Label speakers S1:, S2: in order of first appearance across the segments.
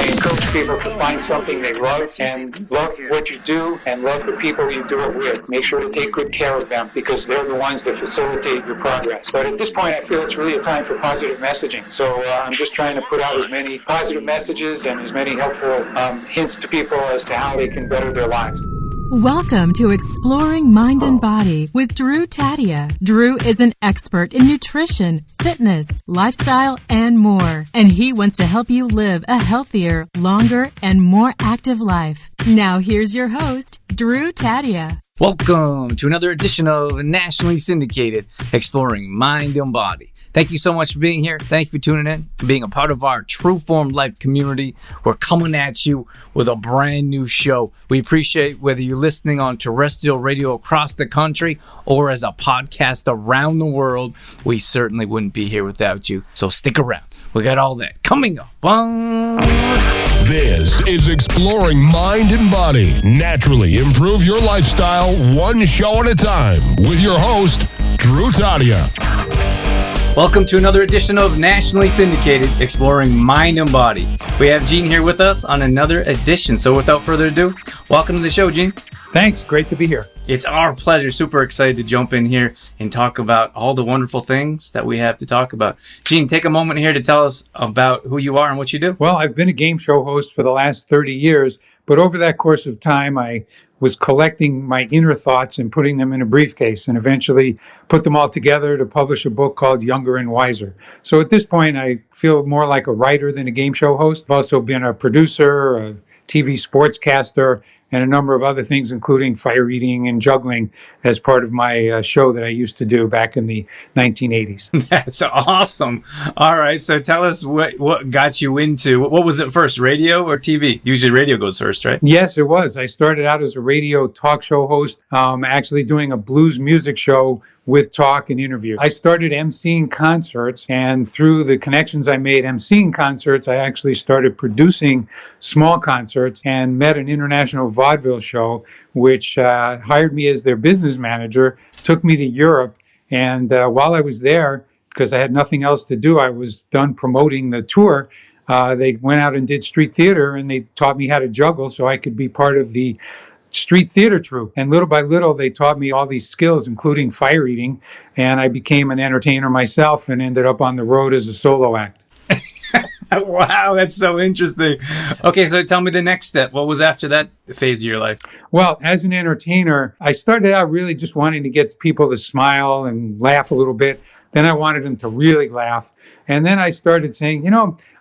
S1: encourage people to find something they love and love what you do and love the people you do it with. Make sure to take good care of them because they're the ones that facilitate your progress. But at this point, I feel it's really a time for positive messaging. So I'm just trying to put out as many positive messages and as many helpful hints to people as to how they can better their lives.
S2: Welcome to Exploring Mind and Body with Drew Tadia. Drew is an expert in nutrition, fitness, lifestyle, and more. And he wants to help you live a healthier, longer, and more active life. Now here's your host, Drew Tadia.
S3: Welcome to another edition of Nationally Syndicated Exploring Mind and Body. Thank you so much for being here. Thank you for tuning in, for being a part of our True Form Life community. We're coming at you with a brand new show. We appreciate whether you're listening on terrestrial radio across the country or as a podcast around the world. We certainly wouldn't be here without you. So stick around. We got all that coming up.
S4: This is Exploring Mind and Body. Naturally improve your lifestyle one show at a time with your host, Drew Tadia.
S3: Welcome to another edition of Nationally Syndicated Exploring Mind and Body. We have Gene here with us on another edition. So without further ado, welcome to the show, Gene.
S1: Thanks. Great to be here.
S3: It's our pleasure. Super excited to jump in here and talk about all the wonderful things that we have to talk about. Gene, take a moment here to tell us about who you are and what you do.
S1: Well, I've been a game show host for the last 30 years, but over that course of time, I was collecting my inner thoughts and putting them in a briefcase and eventually put them all together to publish a book called Younger and Wiser. So at this point, I feel more like a writer than a game show host. I've also been a producer, a TV sportscaster, and a number of other things, including fire eating and juggling as part of my show that I used to do back in the 1980s.
S3: That's awesome. All right. So tell us what got you into, what was it first, radio or TV? Usually radio goes first, right?
S1: Yes, it was. I started out as a radio talk show host, actually doing a blues music show with talk and interview. I started emceeing concerts, and through the connections I made emceeing concerts, I actually started producing small concerts and met an international vaudeville show, which hired me as their business manager, took me to Europe, and while I was there, because I had nothing else to do, I was done promoting the tour. They went out and did street theater, and they taught me how to juggle so I could be part of the street theater troupe. And little by little, they taught me all these skills, including fire eating. And I became an entertainer myself and ended up on the road as a solo act.
S3: Wow, that's so interesting. Okay, so tell me the next step. What was after that phase of your life?
S1: Well, as an entertainer, I started out really just wanting to get people to smile and laugh a little bit. Then I wanted them to really laugh. And then I started saying,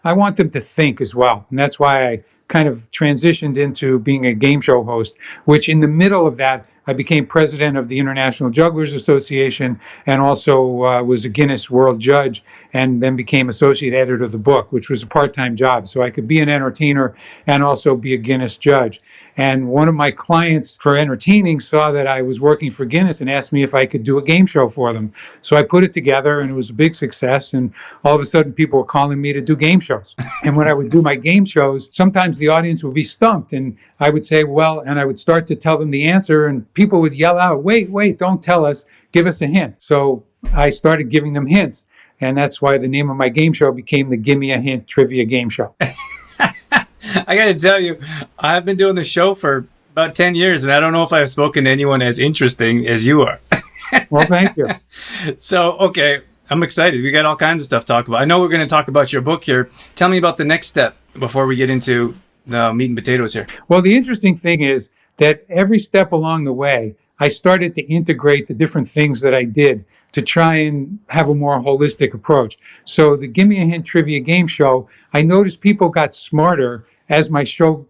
S1: I want them to think as well. And that's why I kind of transitioned into being a game show host, which in the middle of that, I became president of the International Jugglers Association and also was a Guinness World Judge and then became associate editor of the book, which was a part-time job. So I could be an entertainer and also be a Guinness judge. And one of my clients for entertaining saw that I was working for Guinness and asked me if I could do a game show for them. So I put it together and it was a big success. And all of a sudden people were calling me to do game shows. And when I would do my game shows, sometimes the audience would be stumped and I would say, and I would start to tell them the answer and people would yell out, wait, don't tell us, give us a hint. So I started giving them hints. And that's why the name of my game show became the GIMME A HINT trivia game show.
S3: I got to tell you, I've been doing the show for about 10 years, and I don't know if I've spoken to anyone as interesting as you are.
S1: Well, thank you.
S3: So, okay, I'm excited. We got all kinds of stuff to talk about. I know we're going to talk about your book here. Tell me about the next step before we get into the meat and potatoes here.
S1: Well, the interesting thing is that every step along the way, I started to integrate the different things that I did to try and have a more holistic approach. So the Gimme a Hint trivia game show, I noticed people got smarter as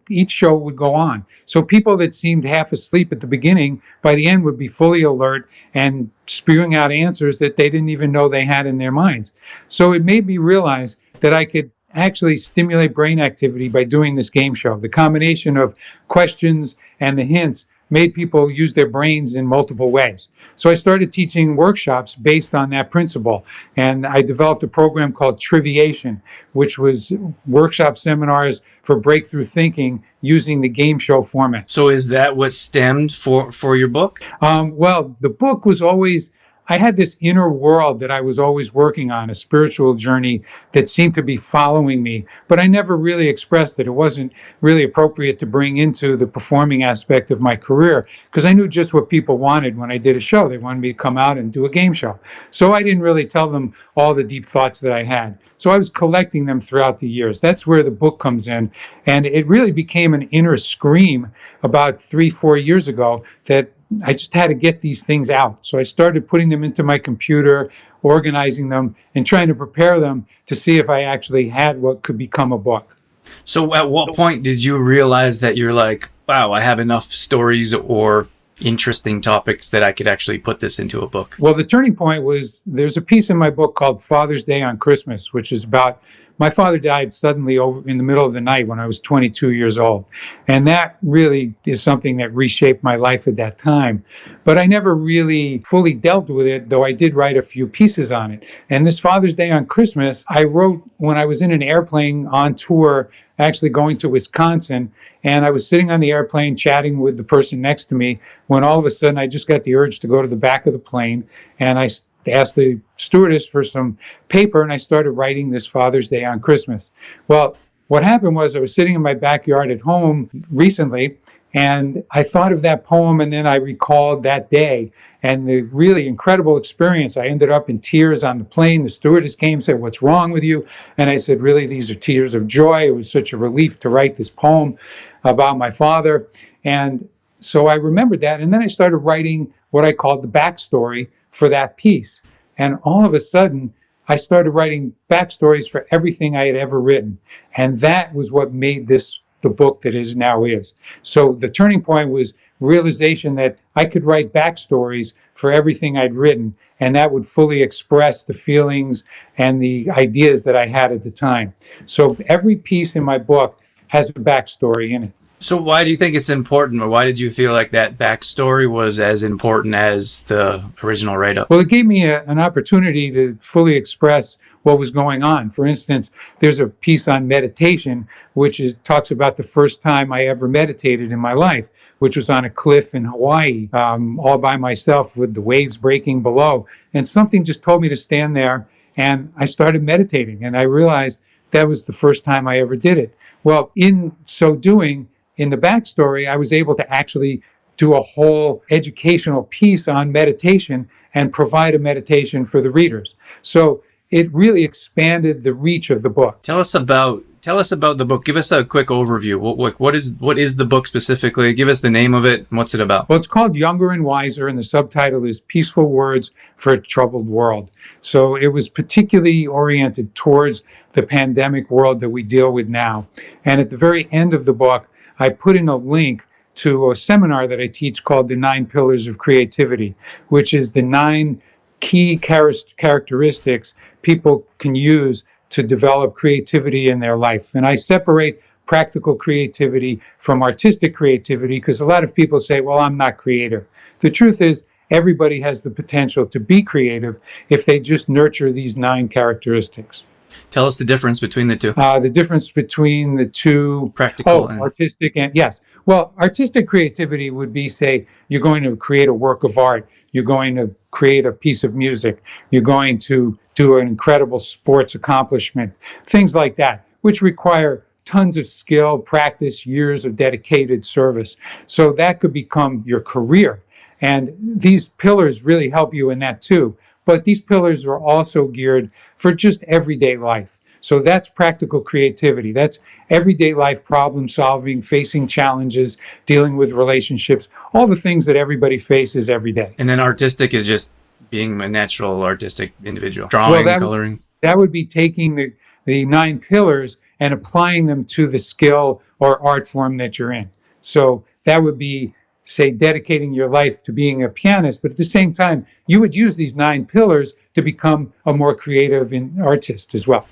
S1: each show would go on. So people that seemed half asleep at the beginning, by the end would be fully alert and spewing out answers that they didn't even know they had in their minds. So it made me realize that I could actually stimulate brain activity by doing this game show. The combination of questions and the hints made people use their brains in multiple ways. So I started teaching workshops based on that principle. And I developed a program called Triviation, which was workshop seminars for breakthrough thinking using the game show format.
S3: So is that what stemmed for your book?
S1: Well, the book was always I had this inner world that I was always working on, a spiritual journey that seemed to be following me, but I never really expressed it. It wasn't really appropriate to bring into the performing aspect of my career because I knew just what people wanted when I did a show. They wanted me to come out and do a game show. So I didn't really tell them all the deep thoughts that I had. So I was collecting them throughout the years. That's where the book comes in. And it really became an inner scream about 3-4 years ago that I just had to get these things out. So I started putting them into my computer, organizing them, and trying to prepare them to see if I actually had what could become a book.
S3: So at what point did you realize that you're like, wow, I have enough stories or interesting topics that I could actually put this into a book?
S1: Well, the turning point was there's a piece in my book called Father's Day on Christmas, which is about my father died suddenly over in the middle of the night when I was 22 years old. And that really is something that reshaped my life at that time. But I never really fully dealt with it, though I did write a few pieces on it. And this Father's Day on Christmas, I wrote when I was in an airplane on tour, actually going to Wisconsin. And I was sitting on the airplane chatting with the person next to me when all of a sudden I just got the urge to go to the back of the plane. And I asked the stewardess for some paper, and I started writing this Father's Day on Christmas. Well, what happened was I was sitting in my backyard at home recently, and I thought of that poem, and then I recalled that day and the really incredible experience. I ended up in tears on the plane. The stewardess came and said, "What's wrong with you?" And I said, "Really, these are tears of joy. It was such a relief to write this poem about my father." And so I remembered that, and then I started writing what I called the backstory for that piece. And all of a sudden, I started writing backstories for everything I had ever written. And that was what made this the book that it now is. So the turning point was realization that I could write backstories for everything I'd written, and that would fully express the feelings and the ideas that I had at the time. So every piece in my book has a backstory in it.
S3: So why do you think it's important, or why did you feel like that backstory was as important as the original write-up?
S1: Well, it gave me an opportunity to fully express what was going on. For instance, there's a piece on meditation, which talks about the first time I ever meditated in my life, which was on a cliff in Hawaii, all by myself with the waves breaking below. And something just told me to stand there, and I started meditating, and I realized that was the first time I ever did it. Well, in so doing, in the backstory, I was able to actually do a whole educational piece on meditation and provide a meditation for the readers. So it really expanded the reach of the book.
S3: Tell us about the book. Give us a quick overview. What is the book specifically? Give us the name of it. And what's it about?
S1: Well, it's called Younger and Wiser, and the subtitle is Peaceful Words for a Troubled World. So it was particularly oriented towards the pandemic world that we deal with now. And at the very end of the book, I put in a link to a seminar that I teach called The 9 Pillars of Creativity, which is the 9 key characteristics people can use to develop creativity in their life. And I separate practical creativity from artistic creativity because a lot of people say, well, I'm not creative. The truth is, everybody has the potential to be creative if they just nurture these 9 characteristics.
S3: Tell us the difference between the two.
S1: The difference between the two.
S3: Practical and
S1: artistic and yes. Well, artistic creativity would be, say, you're going to create a work of art. You're going to create a piece of music. You're going to do an incredible sports accomplishment. Things like that, which require tons of skill, practice, years of dedicated service. So that could become your career. And these pillars really help you in that too. But these pillars are also geared for just everyday life. So that's practical creativity. That's everyday life problem solving, facing challenges, dealing with relationships, all the things that everybody faces every day.
S3: And then artistic is just being a natural artistic individual. Drawing, coloring.
S1: That would be taking the 9 pillars and applying them to the skill or art form that you're in. So that would be, say, dedicating your life to being a pianist, but at the same time, you would use these 9 pillars to become a more creative artist as well.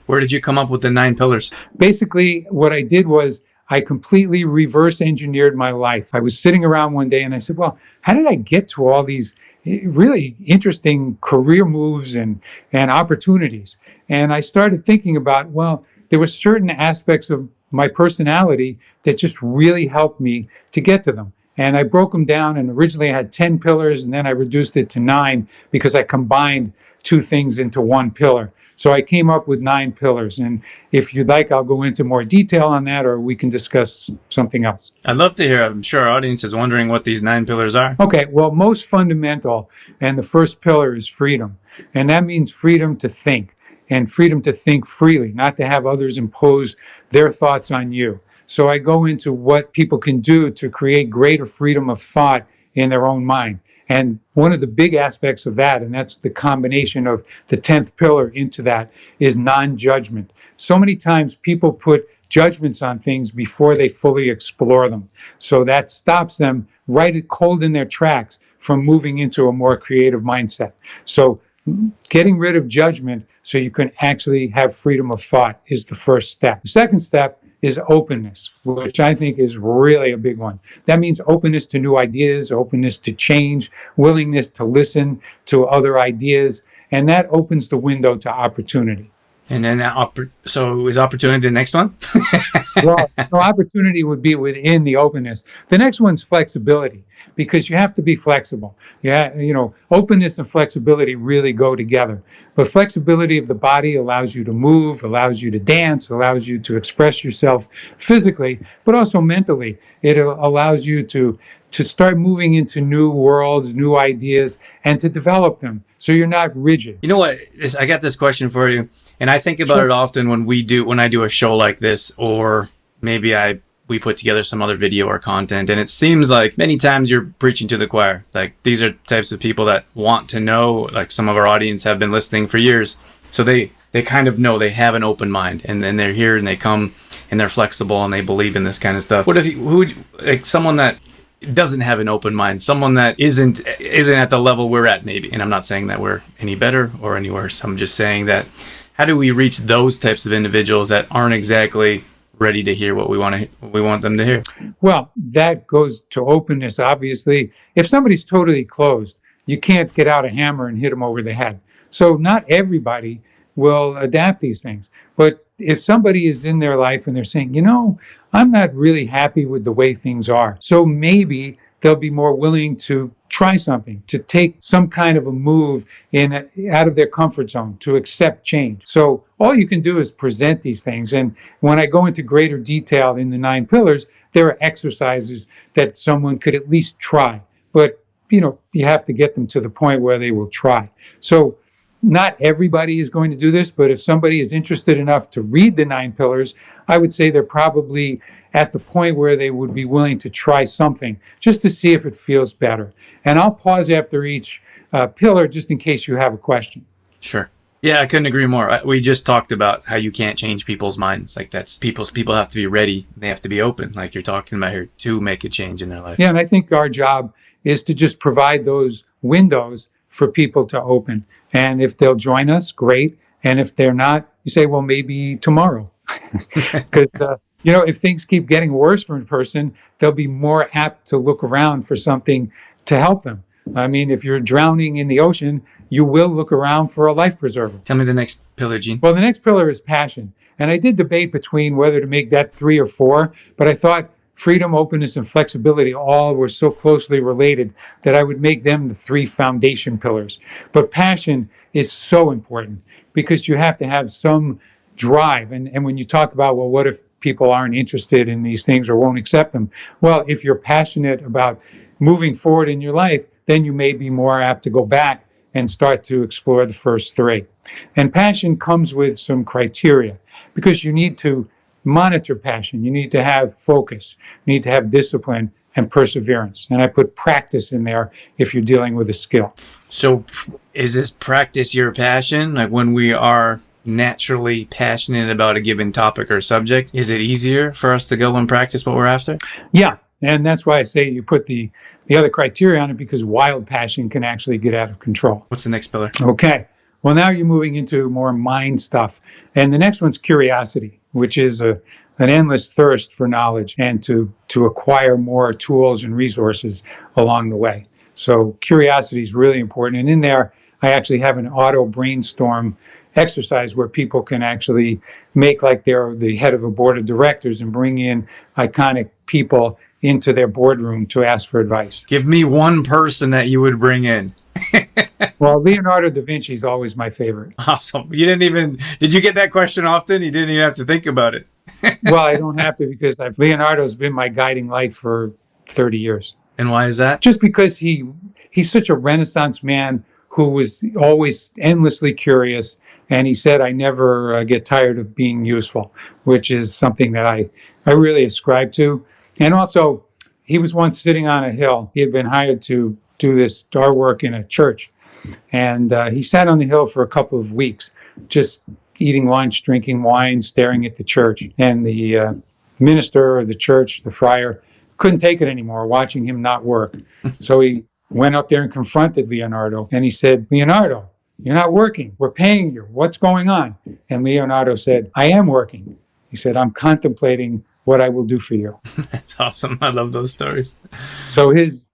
S3: Where did you come up with the 9 pillars?
S1: Basically, what I did was I completely reverse engineered my life. I was sitting around one day and I said, well, how did I get to all these really interesting career moves and opportunities? And I started thinking about, well, there were certain aspects of my personality that just really helped me to get to them. And I broke them down, and originally I had 10 pillars, and then I reduced it to 9 because I combined two things into one pillar. So I came up with 9 pillars. And if you'd like, I'll go into more detail on that, or we can discuss something else.
S3: I'd love to hear. I'm sure our audience is wondering what these 9 pillars are.
S1: Okay, well, most fundamental, and the first pillar is freedom. And that means freedom to think, and freedom to think freely, not to have others impose their thoughts on you. So I go into what people can do to create greater freedom of thought in their own mind. And one of the big aspects of that, and that's the combination of the 10th pillar into that, is non-judgment. So many times people put judgments on things before they fully explore them. So that stops them right cold in their tracks from moving into a more creative mindset. So getting rid of judgment so you can actually have freedom of thought is the first step. The second step is openness, which I think is really a big one. That means openness to new ideas, openness to change, willingness to listen to other ideas, and that opens the window to opportunity.
S3: And then, so is opportunity the next one?
S1: Well, no, opportunity would be within the openness. The next one's flexibility, because you have to be flexible. Yeah, openness and flexibility really go together. But flexibility of the body allows you to move, allows you to dance, allows you to express yourself physically, but also mentally. It allows you to start moving into new worlds, new ideas, and to develop them. So you're not rigid.
S3: You know what? I got this question for you. And I think about it often when I do a show like this, or maybe we put together some other video or content, and it seems like many times you're preaching to the choir. Like, these are types of people that want to know, like some of our audience have been listening for years. So they kind of know, they have an open mind, and then they're here and they come and they're flexible and they believe in this kind of stuff. What if someone that doesn't have an open mind, someone that isn't at the level we're at, maybe, and I'm not saying that we're any better or any worse. I'm just saying that, how do we reach those types of individuals that aren't exactly ready to hear what we want them to hear?
S1: Well, that goes to openness, obviously. If somebody's totally closed, you can't get out a hammer and hit them over the head. So not everybody will adapt these things. But if somebody is in their life and they're saying, I'm not really happy with the way things are, so maybe they'll be more willing to try something, to take some kind of a move out of their comfort zone, to accept change. So all you can do is present these things. And when I go into greater detail in the 9 pillars, there are exercises that someone could at least try. But, you have to get them to the point where they will try. So not everybody is going to do this, but if somebody is interested enough to read the 9 pillars, I would say they're probably at the point where they would be willing to try something just to see if it feels better. And I'll pause after each pillar just in case you have a question.
S3: Sure. Yeah, I couldn't agree more. We just talked about how you can't change people's minds. Like, that's people have to be ready. They have to be open, like you're talking about here, to make a change in their life.
S1: Yeah, and I think our job is to just provide those windows for people to open. And if they'll join us, great. And if they're not, you say, well, maybe tomorrow. Because, if things keep getting worse for a person, they'll be more apt to look around for something to help them. I mean, if you're drowning in the ocean, you will look around for a life preserver.
S3: Tell me the next pillar, Gene.
S1: Well, the next pillar is passion. And I did debate between whether to make that 3 or 4, but I thought freedom, openness, and flexibility all were so closely related that I would make them the 3 foundation pillars. But passion is so important because you have to have some drive. And when you talk about, well, what if people aren't interested in these things or won't accept them? Well, if you're passionate about moving forward in your life, then you may be more apt to go back and start to explore the first 3. And passion comes with some criteria because you need to monitor passion. You need to have focus. You need to have discipline and perseverance. And I put practice in there if you're dealing with a skill.
S3: So is this practice your passion? Like, when we are naturally passionate about a given topic or subject, is it easier for us to go and practice what we're after?
S1: Yeah. And that's why I say you put the other criteria on it, because wild passion can actually get out of control.
S3: What's the next pillar?
S1: Okay. Well, now you're moving into more mind stuff. And the next one's curiosity, which is an endless thirst for knowledge and to acquire more tools and resources along the way. So curiosity is really important. And in there, I actually have an auto brainstorm exercise where people can actually make like they're the head of a board of directors and bring in iconic people into their boardroom to ask for advice.
S3: Give me one person that you would bring in.
S1: Well, Leonardo da Vinci is always my favorite.
S3: Awesome. Did you get that question often? You didn't even have to think about it.
S1: Well, I don't have to because Leonardo's been my guiding light for 30 years.
S3: And why is that?
S1: Just because he's such a Renaissance man who was always endlessly curious. And he said, I never get tired of being useful, which is something that I really ascribe to. And also, he was once sitting on a hill. He had been hired to do our work in a church. And he sat on the hill for a couple of weeks, just eating lunch, drinking wine, staring at the church. And the minister of the church, the friar, couldn't take it anymore, watching him not work. So he went up there and confronted Leonardo. And he said, Leonardo, you're not working. We're paying you. What's going on? And Leonardo said, I am working. He said, I'm contemplating what I will do for you.
S3: That's awesome. I love those stories.
S1: So his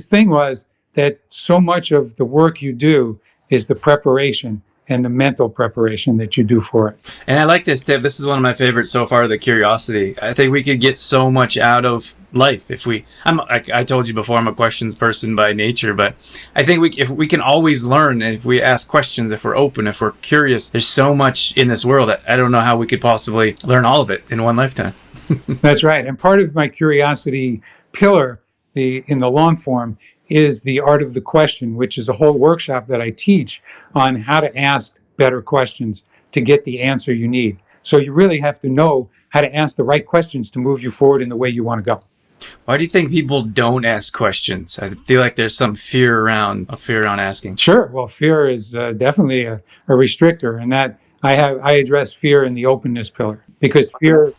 S1: thing was that so much of the work you do is the preparation and the mental preparation that you do for it.
S3: And I like this tip. This is one of my favorites so far, the curiosity. I think we could get so much out of life if I told you before, I'm a questions person by nature, but I think if we can always learn, if we ask questions, if we're open, if we're curious, there's so much in this world. I don't know how we could possibly learn all of it in one lifetime.
S1: That's right. And part of my curiosity pillar, in the long form, is the art of the question, which is a whole workshop that I teach on how to ask better questions to get the answer you need. So you really have to know how to ask the right questions to move you forward in the way you want to go.
S3: Why do you think people don't ask questions? I feel like there's some fear around asking.
S1: Sure. Well, fear is definitely a restrictor, and that I address fear in the openness pillar, because fear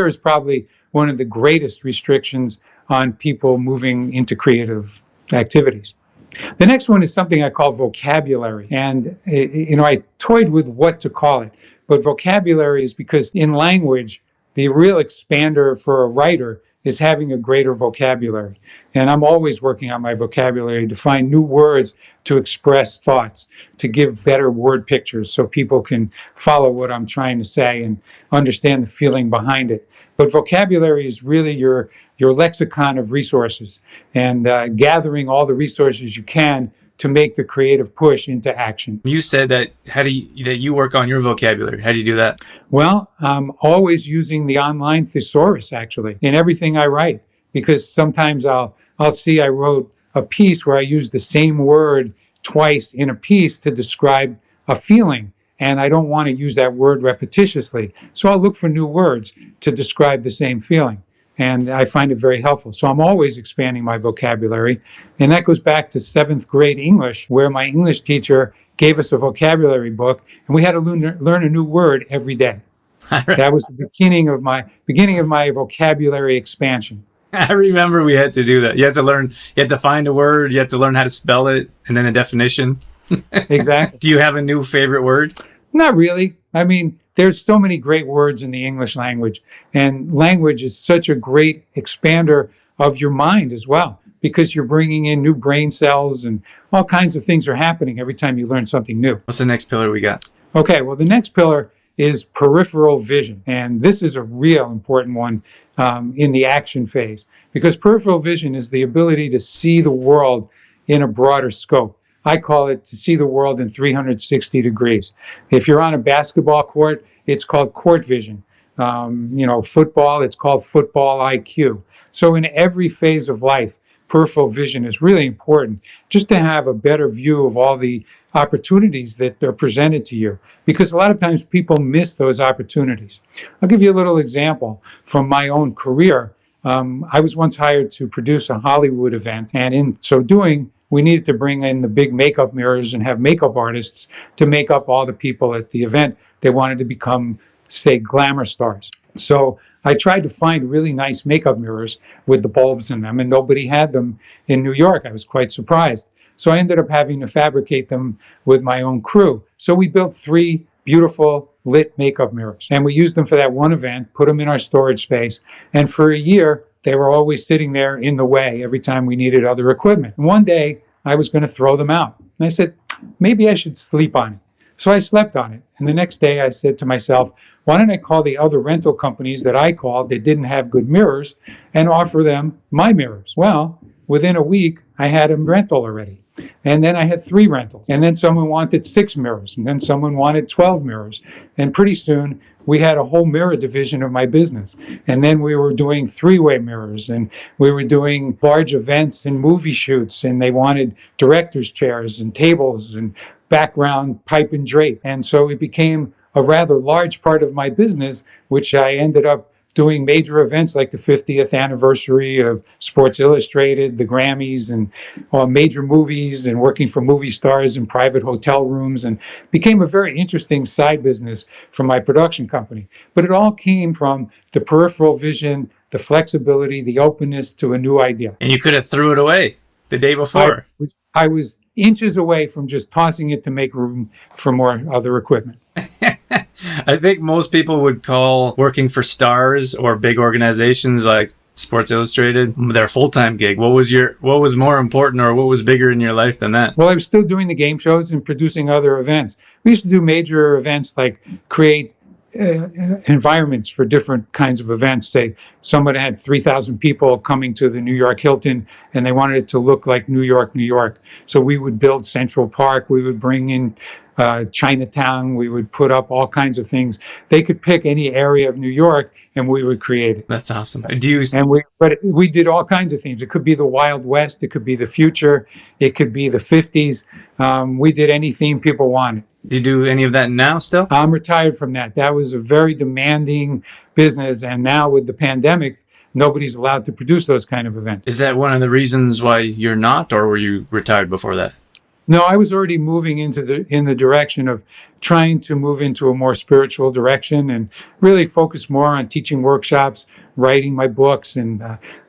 S1: is probably one of the greatest restrictions on people moving into creative activities. The next one is something I call vocabulary. And, I toyed with what to call it. But vocabulary is because in language, the real expander for a writer is having a greater vocabulary. And I'm always working on my vocabulary to find new words to express thoughts, to give better word pictures so people can follow what I'm trying to say and understand the feeling behind it. But vocabulary is really your lexicon of resources, and gathering all the resources you can to make the creative push into action.
S3: You said that you work on your vocabulary. How do you do that?
S1: Well, I'm always using the online thesaurus, actually, in everything I write, because sometimes I'll see I wrote a piece where I use the same word twice in a piece to describe a feeling, and I don't want to use that word repetitiously. So I'll look for new words to describe the same feeling. And I find it very helpful. So I'm always expanding my vocabulary. And that goes back to 7th grade English, where my English teacher gave us a vocabulary book, and we had to learn a new word every day. That was the beginning of my vocabulary expansion.
S3: I remember we had to do that. You had to find a word, you had to learn how to spell it, and then the definition.
S1: Exactly.
S3: Do you have a new favorite word?
S1: Not really. I mean, there's so many great words in the English language, and language is such a great expander of your mind as well, because you're bringing in new brain cells and all kinds of things are happening every time you learn something new.
S3: What's the next pillar we got?
S1: Okay, well, the next pillar is peripheral vision, and this is a real important one in the action phase, because peripheral vision is the ability to see the world in a broader scope. I call it to see the world in 360 degrees. If you're on a basketball court, it's called court vision. Football, it's called football IQ. So in every phase of life, peripheral vision is really important, just to have a better view of all the opportunities that are presented to you, because a lot of times people miss those opportunities. I'll give you a little example from my own career. I was once hired to produce a Hollywood event, and in so doing, we needed to bring in the big makeup mirrors and have makeup artists to make up all the people at the event. They wanted to become, say, glamour stars. So I tried to find really nice makeup mirrors with the bulbs in them, and nobody had them in New York. I was quite surprised. So I ended up having to fabricate them with my own crew. So we built 3 beautiful lit makeup mirrors, and we used them for that one event, put them in our storage space, and for a year, they were always sitting there in the way every time we needed other equipment. And one day, I was going to throw them out. And I said, maybe I should sleep on it. So I slept on it. And the next day I said to myself, why don't I call the other rental companies that I called that didn't have good mirrors and offer them my mirrors? Well, within a week, I had a rental already. And then I had 3 rentals. And then someone wanted 6 mirrors. And then someone wanted 12 mirrors. And pretty soon, we had a whole mirror division of my business. And then we were doing 3-way mirrors. And we were doing large events and movie shoots. And they wanted director's chairs and tables and background pipe and drape. And so it became a rather large part of my business, which I ended up doing major events like the 50th anniversary of Sports Illustrated, the Grammys, and major movies, and working for movie stars in private hotel rooms, and became a very interesting side business from my production company. But it all came from the peripheral vision, the flexibility, the openness to a new idea.
S3: And you could have threw it away the day before.
S1: I was inches away from just tossing it to make room for more other equipment.
S3: I think most people would call working for stars or big organizations like Sports Illustrated their full-time gig. What was more important, or what was bigger in your life than that?
S1: Well, I was still doing the game shows and producing other events. We used to do major events like create environments for different kinds of events. Say someone had 3,000 people coming to the New York Hilton and they wanted it to look like New York, New York. So we would build Central Park. We would bring in Chinatown. We would put up all kinds of things. They could pick any area of New York and we would create it.
S3: That's awesome.
S1: But we did all kinds of things. It could be the Wild West. It could be the future. It could be the 50s. We did any theme people wanted.
S3: Do you do any of that now still?
S1: I'm retired from that. That was a very demanding business. And now with the pandemic, nobody's allowed to produce those kind of events.
S3: Is that one of the reasons why you're not, or were you retired before that?
S1: No, I was already moving in the direction of trying to move into a more spiritual direction and really focus more on teaching workshops, writing my books, and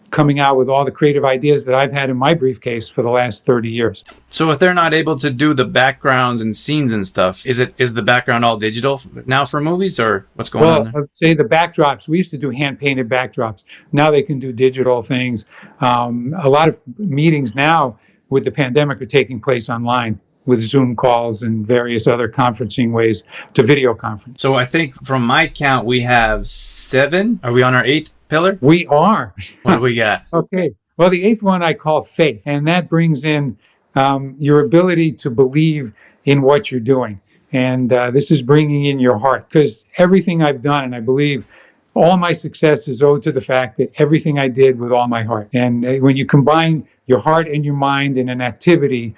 S1: coming out with all the creative ideas that I've had in my briefcase for the last 30 years.
S3: So if they're not able to do the backgrounds and scenes and stuff, is the background all digital now for movies, or what's going on there?
S1: Well, I'd say the backdrops, we used to do hand-painted backdrops. Now they can do digital things. A lot of meetings now with the pandemic are taking place online with Zoom calls and various other conferencing ways to video conference.
S3: So I think from my count, we have 7. Are we on our 8th pillar?
S1: We are.
S3: What do we got?
S1: Okay. Well, the 8th one I call faith, and that brings in your ability to believe in what you're doing. And this is bringing in your heart, because everything I've done, and I believe all my success is owed to the fact that everything I did with all my heart. And when you combine your heart and your mind in an activity,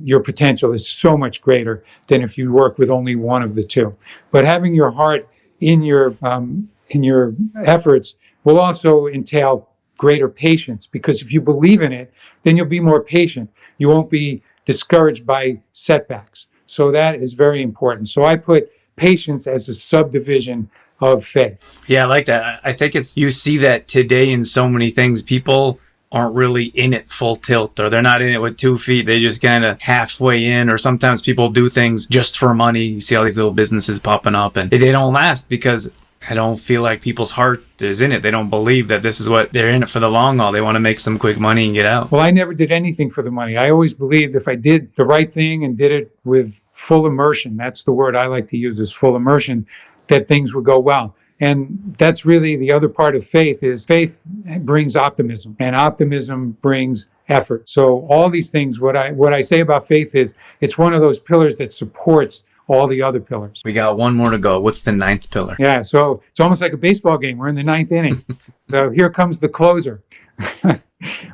S1: your potential is so much greater than if you work with only one of the two. But having your heart in your efforts will also entail greater patience, because if you believe in it, then you'll be more patient. You won't be discouraged by setbacks. So that is very important. So I put patience as a subdivision of faith.
S3: Yeah, I like that. I think you see that today in so many things. People aren't really in it full tilt, or they're not in it with 2 feet. They just kind of halfway in, or sometimes people do things just for money. You see all these little businesses popping up and they don't last because I don't feel like people's heart is in it. They don't believe that this is what they're in it for the long haul. They want to make some quick money and get out.
S1: Well, I never did anything for the money. I always believed if I did the right thing and did it with full immersion, that's the word I like to use, is full immersion, that things would go well. And that's really the other part of faith, is faith brings optimism, and optimism brings effort. So all these things, what I say about faith is it's one of those pillars that supports all the other pillars.
S3: We got one more to go. What's the 9th pillar?
S1: Yeah, so it's almost like a baseball game. We're in the 9th inning. So here comes the closer.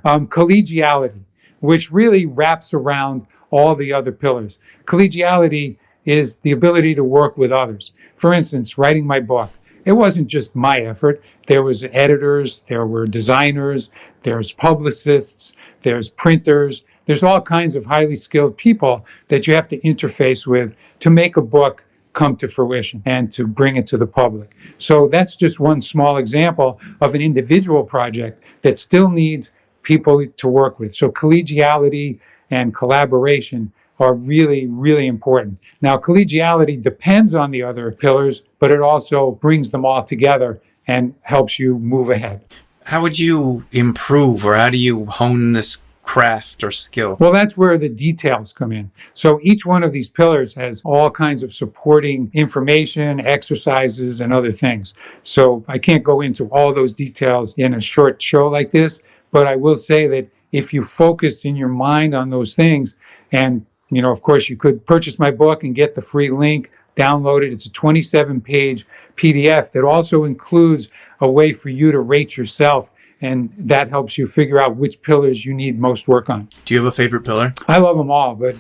S1: Collegiality, which really wraps around all the other pillars. Collegiality is the ability to work with others. For instance, writing my book. It wasn't just my effort. There was editors, there were designers, there's publicists, there's printers. There's all kinds of highly skilled people that you have to interface with to make a book come to fruition and to bring it to the public. So that's just one small example of an individual project that still needs people to work with. So collegiality and collaboration are really, really important. Now, collegiality depends on the other pillars, but it also brings them all together and helps you move ahead.
S3: How would you improve, or how do you hone this craft or skill?
S1: Well, that's where the details come in. So each one of these pillars has all kinds of supporting information, exercises, and other things. So I can't go into all those details in a short show like this, but I will say that if you focus in your mind on those things, and, of course, you could purchase my book and get the free link, download it. It's a 27-page PDF that also includes a way for you to rate yourself, and that helps you figure out which pillars you need most work on.
S3: Do you have a favorite pillar?
S1: I love them all, but,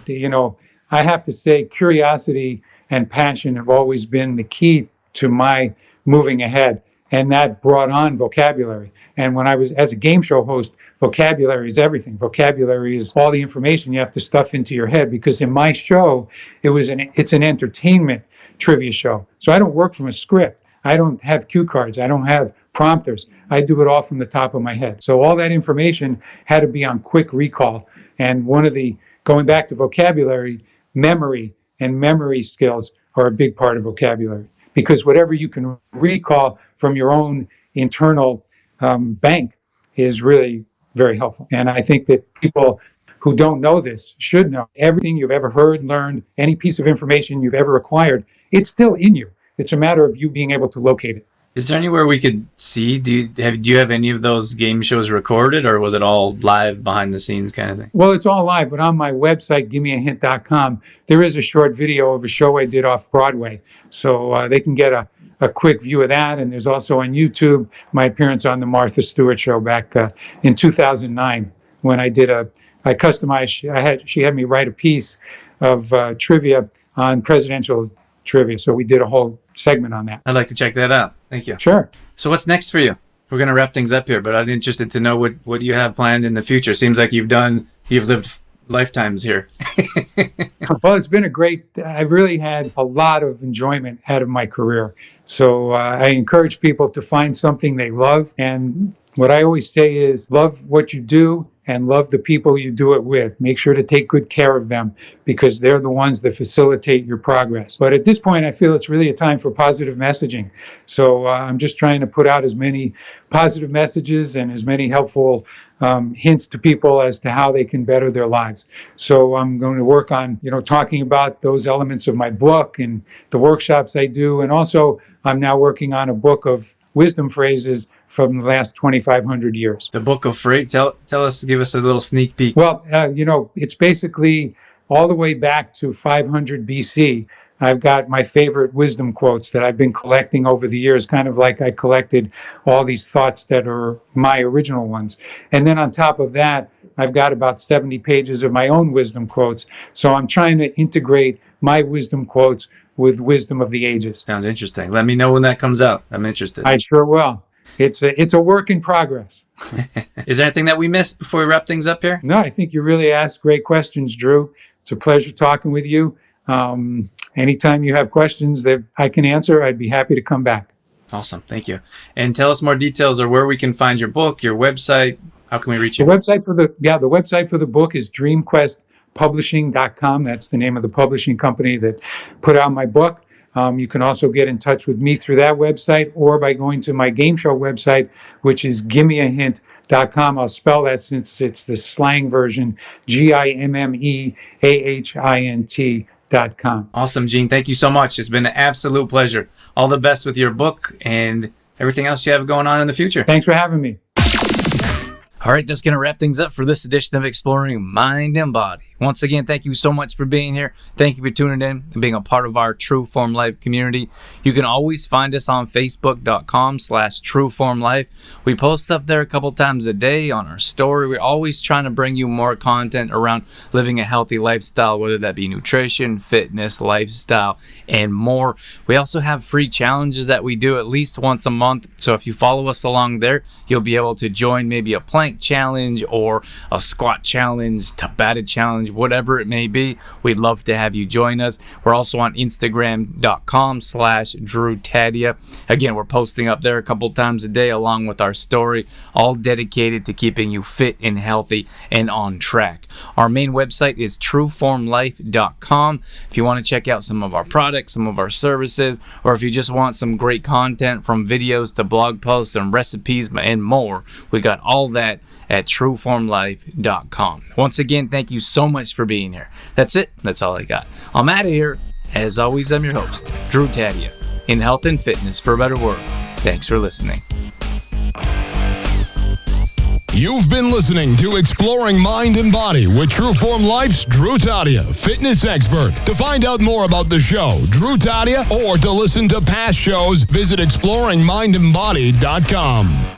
S1: I have to say curiosity and passion have always been the key to my moving ahead, and that brought on vocabulary. And when I was, as a game show host, vocabulary is everything. Vocabulary is all the information you have to stuff into your head, because in my show, it's an entertainment trivia show. So I don't work from a script. I don't have cue cards. I don't have prompters. I do it all from the top of my head. So all that information had to be on quick recall. And going back to vocabulary, memory and memory skills are a big part of vocabulary, because whatever you can recall from your own internal bank is really very helpful. And I think that people who don't know this should know. Everything you've ever heard, learned, any piece of information you've ever acquired, it's still in you. It's a matter of you being able to locate it.
S3: Is there anywhere we could see? Do you have any of those game shows recorded, or was it all live behind the scenes kind of thing?
S1: Well, it's all live, but on my website, GimmeAHint.com, there is a short video of a show I did off Broadway. So they can get a quick view of that. And there's also on YouTube my appearance on the Martha Stewart show back in 2009 when I customized. She had me write a piece of trivia on presidential trivia. So we did a whole segment on that.
S3: I'd like to check that out. Thank you.
S1: Sure.
S3: So what's next for you? We're going to wrap things up here, but I'm interested to know what you have planned in the future. Seems like you've lived lifetimes here.
S1: Well, it's been I've really had a lot of enjoyment out of my career. So I encourage people to find something they love. And what I always say is love what you do and love the people you do it with. Make sure to take good care of them, because they're the ones that facilitate your progress. But at this point, I feel it's really a time for positive messaging. So I'm just trying to put out as many positive messages and as many helpful hints to people as to how they can better their lives. So I'm going to work on, talking about those elements of my book and the workshops I do. And also, I'm now working on a book of wisdom phrases from the last 2,500 years.
S3: The book of phrases. Tell us, give us a little sneak peek.
S1: Well, it's basically all the way back to 500 BC. I've got my favorite wisdom quotes that I've been collecting over the years, kind of like I collected all these thoughts that are my original ones. And then on top of that, I've got about 70 pages of my own wisdom quotes. So I'm trying to integrate my wisdom quotes with wisdom of the ages.
S3: Sounds interesting. Let me know when that comes out. I'm interested.
S1: I sure will. It's a work in progress.
S3: Is there anything that we missed before we wrap things up here?
S1: No, I think you really asked great questions, Drew. It's a pleasure talking with you. Anytime you have questions that I can answer, I'd be happy to come back.
S3: Awesome. Thank you. And tell us more details or where we can find your book, your website. How can we reach you?
S1: The website for the book is dreamquestpublishing.com. That's the name of the publishing company that put out my book. You can also get in touch with me through that website or by going to my game show website, which is GimmeAHint.com. I'll spell that since it's the slang version, GimmeAHint.com.
S3: Awesome, Gene. Thank you so much. It's been an absolute pleasure. All the best with your book and everything else you have going on in the future.
S1: Thanks for having me.
S3: All right, that's going to wrap things up for this edition of Exploring Mind and Body. Once again, thank you so much for being here. Thank you for tuning in and being a part of our True Form Life community. You can always find us on Facebook.com/TrueFormLife. We post up there a couple times a day on our story. We're always trying to bring you more content around living a healthy lifestyle, whether that be nutrition, fitness, lifestyle, and more. We also have free challenges that we do at least once a month. So if you follow us along there, you'll be able to join maybe a plank challenge or a squat challenge, Tabata challenge, whatever it may be. We'd love to have you join us. We're also on Instagram.com/DrewTadia. Again, we're posting up there a couple times a day along with our story, all dedicated to keeping you fit and healthy and on track. Our main website is TrueFormLife.com. If you want to check out some of our products, some of our services, or if you just want some great content from videos to blog posts and recipes and more, we got all that at trueformlife.com. Once again, thank you so much for being here. That's it. That's all I got. I'm out of here. As always, I'm your host, Drew Tadia, in health and fitness for a better world. Thanks for listening.
S4: You've been listening to Exploring Mind and Body with Trueform Life's Drew Tadia, fitness expert. To find out more about the show, Drew Tadia, or to listen to past shows, visit exploringmindandbody.com.